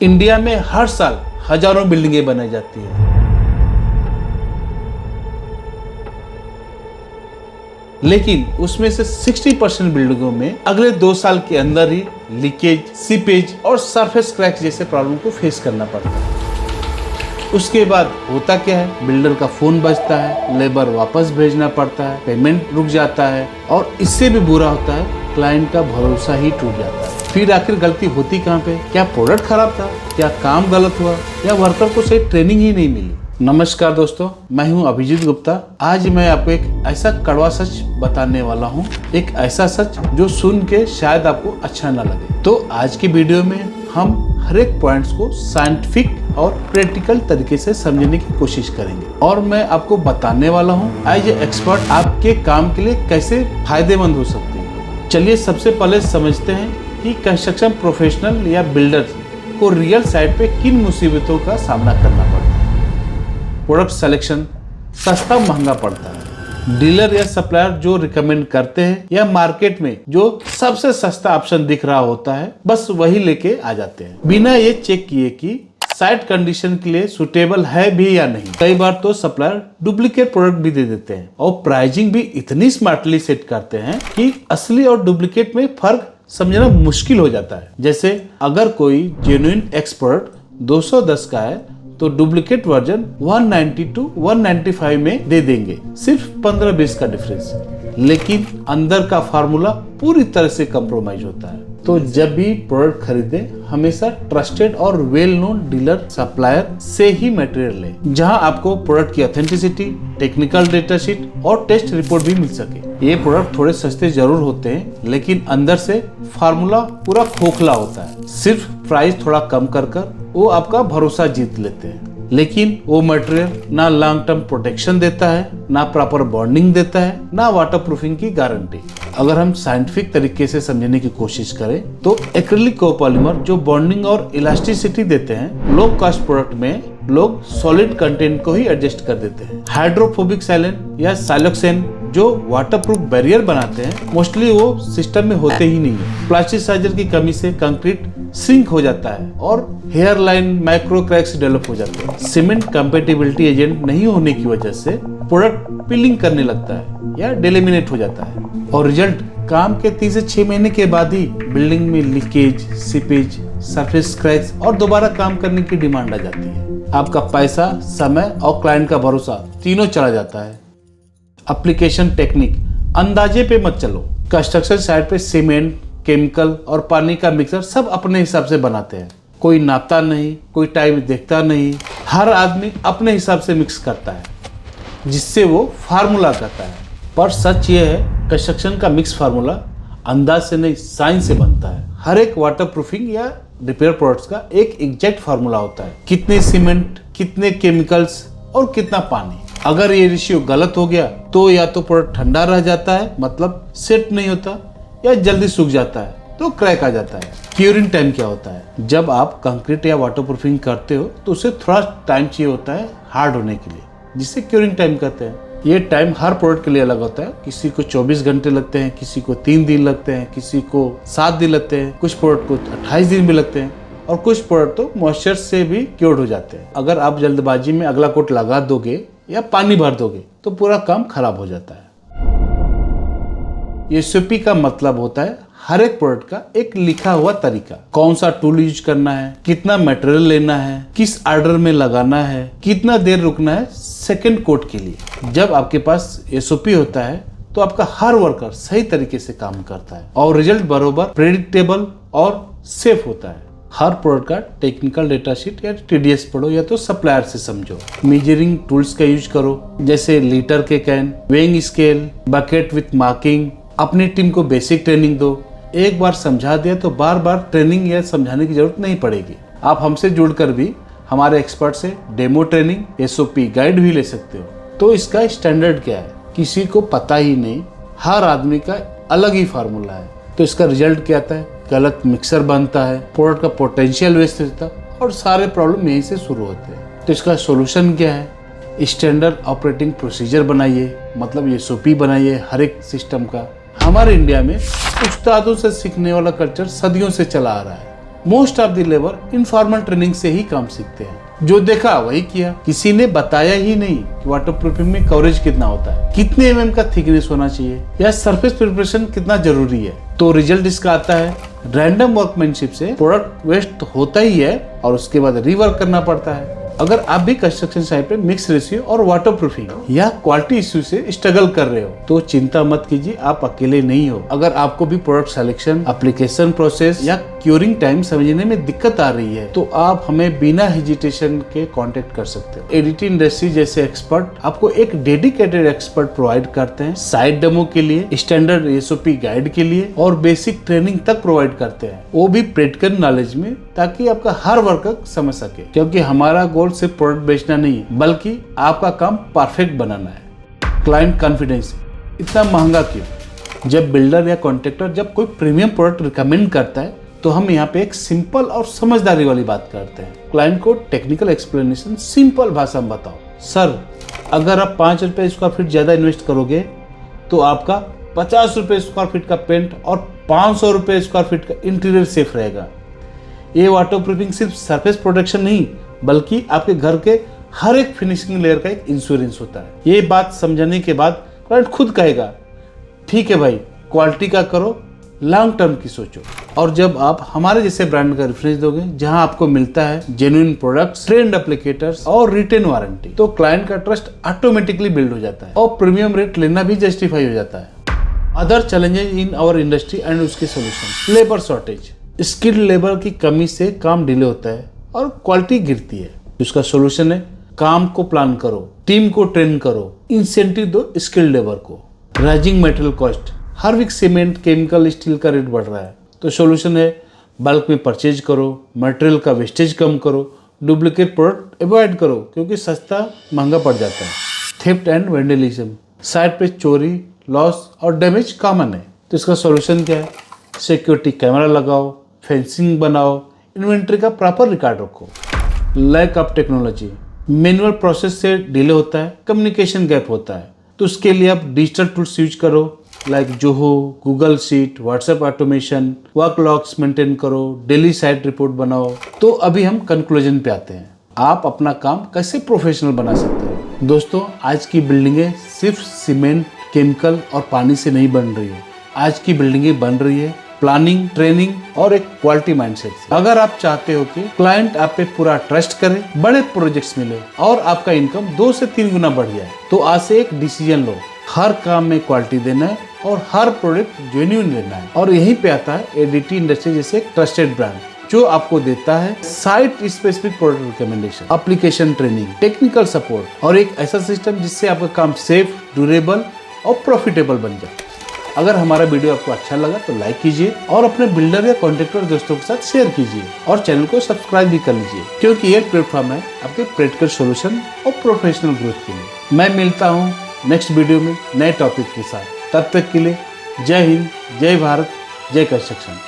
India में हर साल हजारों बिल्डिंगें बनाई जाती है, लेकिन उसमें से 60% बिल्डिंगों में अगले 2 साल के अंदर ही लीकेज, सीपेज और सरफेस क्रैक जैसे प्रॉब्लम को फेस करना पड़ता है। उसके बाद होता क्या है, बिल्डर का फोन बजता है, लेबर वापस भेजना पड़ता है, पेमेंट रुक जाता है और इससे भी बुरा होता है, क्लाइंट का भरोसा ही टूट जाता है। फिर आखिर गलती होती कहाँ पे? क्या प्रोडक्ट खराब था, क्या काम गलत हुआ, या वर्कर को सही ट्रेनिंग ही नहीं मिली? नमस्कार दोस्तों, मैं हूं अभिजीत गुप्ता। आज मैं आपको एक ऐसा कड़वा सच बताने वाला हूं, एक ऐसा सच जो सुन के शायद आपको अच्छा ना लगे। तो आज की वीडियो में हम हर एक पॉइंट्स को साइंटिफिक और प्रैक्टिकल तरीके से समझने की कोशिश करेंगे और मैं आपको बताने वाला हूं एज ए एक्सपर्ट आपके काम के लिए कैसे फायदेमंद हो सकती है। चलिए सबसे पहले समझते हैं कि कंस्ट्रक्शन प्रोफेशनल या बिल्डर को रियल साइट पे किन मुसीबतों का सामना करना पड़ता है। प्रोडक्ट सिलेक्शन सस्ता महंगा पड़ता है। डीलर या सप्लायर जो रिकमेंड करते हैं या मार्केट में जो सबसे सस्ता ऑप्शन दिख रहा होता है, बस वही लेके आ जाते हैं बिना ये चेक किए कि साइट कंडीशन के लिए सुटेबल है भी या नहीं। कई बार तो सप्लायर डुप्लीकेट प्रोडक्ट भी दे देते हैं और प्राइसिंग भी इतनी स्मार्टली सेट करते हैं कि असली और डुप्लीकेट में फर्क समझना मुश्किल हो जाता है। जैसे अगर कोई जेन्युइन एक्सपर्ट 210 का है तो डुप्लीकेट वर्जन 190 to 195 में दे देंगे, सिर्फ 15-20 का डिफरेंस, लेकिन अंदर का फार्मूला पूरी तरह से कंप्रोमाइज होता है। तो जब भी प्रोडक्ट खरीदे हमेशा ट्रस्टेड और वेल नोन डीलर सप्लायर से ही मटेरियल लें, जहां आपको प्रोडक्ट की ऑथेंटिसिटी, टेक्निकल डेटा शीट और टेस्ट रिपोर्ट भी मिल सके। ये प्रोडक्ट थोड़े सस्ते जरूर होते हैं, लेकिन अंदर से फार्मूला पूरा खोखला होता है। सिर्फ प्राइस थोड़ा कम कर वो आपका भरोसा जीत लेते हैं, लेकिन वो मटेरियल ना लॉन्ग टर्म प्रोटेक्शन देता है, ना प्रॉपर बॉन्डिंग देता है, ना वाटर प्रूफिंग की गारंटी। अगर हम साइंटिफिक तरीके से समझने की कोशिश करें तो एक्रिलिक कोपॉलीमर जो बॉन्डिंग और इलास्टिसिटी देते हैं, लो कॉस्ट प्रोडक्ट में लोग सॉलिड कंटेंट को ही एडजस्ट कर देते हैं। हाइड्रोफोबिक साइलेन या साइलोक्सेन जो वाटरप्रूफ बैरियर बनाते हैं, मोस्टली वो सिस्टम में होते ही नहीं है। प्लास्टिसाइजर की कमी से कंक्रीट श्रिंक हो जाता है और hairline, micro cracks develop हो जाते हैं। सीमेंट कंपेटिबिलिटी एजेंट नहीं होने की वजह से प्रोडक्ट पीलिंग करने लगता है या डेलेमिनेट हो जाता है और रिजल्ट काम के 3 से 6 महीने के बाद ही बिल्डिंग में लीकेज, सीपेज, सरफेस क्रैक्स और दोबारा काम करने की डिमांड आ जाती है। आपका पैसा, समय और क्लाइंट का भरोसा तीनों चला जाता है। एप्लीकेशन टेक्निक, अंदाजे पे मत चलो। कंस्ट्रक्शन साइट पे सीमेंट, केमिकल और पानी का मिक्सर सब अपने हिसाब से बनाते हैं। कोई नापता नहीं, कोई टाइम देखता नहीं, हर आदमी अपने हिसाब से मिक्स करता है, जिससे वो फार्मूला करता है। पर सच ये है, कंस्ट्रक्शन का मिक्स फार्मूला अंदाज से नहीं, साइंस से बनता है। हर एक वाटर प्रूफिंग या रिपेयर प्रोडक्ट्स का एक एग्जैक्ट फार्मूला होता है, कितने सीमेंट, कितने केमिकल्स और कितना पानी। अगर ये रेशियो गलत हो गया तो या तो प्रोडक्ट ठंडा रह जाता है, मतलब सेट नहीं होता, या जल्दी सूख जाता है तो क्रैक आ जाता है। क्यूरिंग टाइम क्या होता है? जब आप कंक्रीट या वाटरप्रूफिंग करते हो तो उसे थोड़ा टाइम चाहिए होता है हार्ड होने के लिए, जिसे क्यूरिंग टाइम कहते हैं। ये टाइम हर प्रोडक्ट के लिए अलग होता है। किसी को 24 घंटे लगते हैं, किसी को 3 दिन लगते हैं, किसी को 7 दिन लगते हैं, कुछ प्रोडक्ट को 28 दिन भी लगते हैं और कुछ प्रोडक्ट तो मॉइस्चर से भी क्योर्ड हो जाते हैं। अगर आप जल्दबाजी में अगला कोट लगा दोगे या पानी भर दोगे तो पूरा काम खराब हो जाता है। एसओपी का मतलब होता है हर एक प्रोडक्ट का एक लिखा हुआ तरीका। कौन सा टूल यूज करना है, कितना मटेरियल लेना है, किस ऑर्डर में लगाना है, कितना देर रुकना है सेकंड कोट के लिए। जब आपके पास एसओपी होता है तो आपका हर वर्कर सही तरीके से काम करता है और रिजल्ट बरोबर प्रेडिक्टेबल और सेफ होता है। हर प्रोडक्ट का टेक्निकल डेटा शीट या टीडीएस पढ़ो या तो सप्लायर से समझो। मेजरिंग टूल्स का यूज करो, जैसे लीटर के can, weighing scale, bucket with marking. अपनी टीम को बेसिक ट्रेनिंग दो। एक बार समझा दिया तो बार बार ट्रेनिंग या समझाने की जरूरत नहीं पड़ेगी। आप हमसे जुड़कर भी हमारे एक्सपर्ट से डेमो ट्रेनिंग, एसओपी गाइड भी ले सकते हो। तो इसका स्टैंडर्ड क्या है किसी को पता ही नहीं, हर आदमी का अलग ही फार्मूला है। तो इसका रिजल्ट क्या आता है? गलत मिक्सर बनता है, प्रोडक्ट का पोटेंशियल वेस्ट होता है और सारे प्रॉब्लम यहीं से शुरू होते हैं। तो इसका सोल्यूशन क्या है? स्टैंडर्ड ऑपरेटिंग प्रोसीजर बनाइए, मतलब एसओपी बनाइए हर एक सिस्टम का। हमारे इंडिया में उस्तादों से सीखने वाला कल्चर सदियों से चला आ रहा है। Most of the labour informal training से ही काम सीखते हैं, जो देखा वही किया, किसी ने बताया ही नहीं कि वाटरप्रूफिंग में कवरेज कितना होता है, कितने mm का थिकनेस होना चाहिए या सरफेस प्रिपरेशन कितना जरूरी है। तो रिजल्ट इसका आता है रैंडम वर्कमैनशिप से प्रोडक्ट वेस्ट होता ही है और उसके बाद रीवर्क करना पड़ता है। अगर आप भी कंस्ट्रक्शन साइट पे मिक्स रेशियो और वाटरप्रूफिंग या क्वालिटी इश्यू से स्ट्रगल कर रहे हो तो चिंता मत कीजिए, आप अकेले नहीं हो। अगर आपको भी प्रोडक्ट सिलेक्शन, एप्लीकेशन प्रोसेस या क्यूरिंग टाइम समझने में दिक्कत आ रही है तो आप हमें बिना हेजिटेशन के कांटेक्ट कर सकते हो। एडीटी इंडस्ट्री जैसे एक्सपर्ट आपको एक डेडिकेटेड एक्सपर्ट प्रोवाइड करते हैं, साइट डेमो के लिए, स्टैंडर्ड एसओपी गाइड के लिए और बेसिक ट्रेनिंग तक प्रोवाइड करते हैं, वो भी प्रैक्टिकल नॉलेज में, ताकि आपका हर वर्कर समझ सके। क्योंकि हमारा गोल सिर्फ प्रोडक्ट बेचना नहीं बल्कि आपका काम परफेक्ट बनाना है। क्लाइंट कॉन्फिडेंस इतना महंगा क्यों? जब बिल्डर या कॉन्ट्रैक्टर जब कोई प्रीमियम प्रोडक्ट रिकमेंड करता है तो हम यहाँ पे एक सिंपल और समझदारी वाली बात करते हैं। क्लाइंट को टेक्निकल एक्सप्लेनेशन सिंपल भाषा में बताओ। सर, अगर आप 5 रुपए स्क्वायर फीट ज्यादा इन्वेस्ट करोगे तो आपका 50 रुपए स्क्वायर फीट का पेंट और 500 रुपए स्क्वायर फीट का इंटीरियर सेफ रहेगा। ये वाटरप्रूफिंग सिर्फ सरफेस प्रोटेक्शन नहीं बल्कि आपके घर के हर एक फिनिशिंग लेयर का एक इंश्योरेंस होता है। ये बात समझने के बाद क्लाइंट खुद कहेगा ठीक है भाई, क्वालिटी का करो, लॉन्ग टर्म की सोचो। और जब आप हमारे जैसे ब्रांड का रेफरेंस दोगे जहां आपको मिलता है जेन्युइन प्रोडक्ट्स, ट्रेंड एप्लीकेटर्स और रिटेन वारंटी, तो क्लाइंट का ट्रस्ट ऑटोमेटिकली बिल्ड हो जाता है और प्रीमियम रेट लेना भी जस्टिफाई हो जाता है। Other challenges in our industry and उसके solution. Labour shortage, skilled labour की कमी से काम डिले होता है और क्वालिटी गिरती है। उसका सॉल्यूशन है काम को प्लान करो, टीम को ट्रेन करो, इंसेंटिव दो स्किल्ड लेबर को। राइजिंग मटेरियल कॉस्ट, हर वीक सीमेंट, केमिकल, स्टील का रेट बढ़ रहा है, तो सॉल्यूशन है बल्क में परचेज करो, मटेरियल का वेस्टेज कम करो, डुप्लीकेट प्रोडक्ट अवॉइड करो क्योंकि सस्ता महंगा पड़ जाता है। थेफ्ट एंड वेंडलिज्म, साइट पे चोरी, लॉस और डैमेज कॉमन है, तो इसका सॉल्यूशन क्या है? सिक्योरिटी कैमरा लगाओ, फेंसिंग बनाओ, इन्वेंट्री का प्रॉपर रिकॉर्ड रखो। Lack of technology, manual process से डिले होता है, कम्युनिकेशन गैप होता है, तो उसके लिए आप डिजिटल टूल्स यूज करो like Zoho, Google sheet, WhatsApp automation, work logs maintain करो, डेली साइट रिपोर्ट बनाओ। तो अभी हम कंक्लूजन पे आते हैं, आप अपना काम कैसे प्रोफेशनल बना सकते हैं। दोस्तों, आज की बिल्डिंगें सिर्फ सीमेंट, केमिकल और पानी से नहीं बन रही है, आज की बिल्डिंगें बन रही है प्लानिंग, ट्रेनिंग और एक क्वालिटी माइंडसेट से। अगर आप चाहते हो कि क्लाइंट आप पे पूरा ट्रस्ट करे, बड़े प्रोजेक्ट्स मिले और आपका इनकम 2 से 3 गुना बढ़ जाए, तो आज से एक डिसीजन लो, हर काम में क्वालिटी देना है और हर प्रोडक्ट जेन्युइन लेना है। और यहीं पे आता है एडीटी इंडस्ट्री जैसे एक ट्रस्टेड ब्रांड जो आपको देता है site specific product recommendation, application training, technical support और एक ऐसा सिस्टम जिससे आपका काम सेफ, ड्यूरेबल और प्रॉफिटेबल बन जाए। अगर हमारा वीडियो आपको अच्छा लगा तो लाइक कीजिए और अपने बिल्डर या कॉन्ट्रैक्टर दोस्तों के साथ शेयर कीजिए और चैनल को सब्सक्राइब भी कर लीजिए, क्योंकि ये प्लेटफॉर्म है आपके प्रैक्टिकल सॉल्यूशन और प्रोफेशनल ग्रोथ के लिए। मैं मिलता हूँ नेक्स्ट वीडियो में नए टॉपिक के साथ। तब तक के लिए जय हिंद, जय भारत, जय कंस्ट्रक्शन।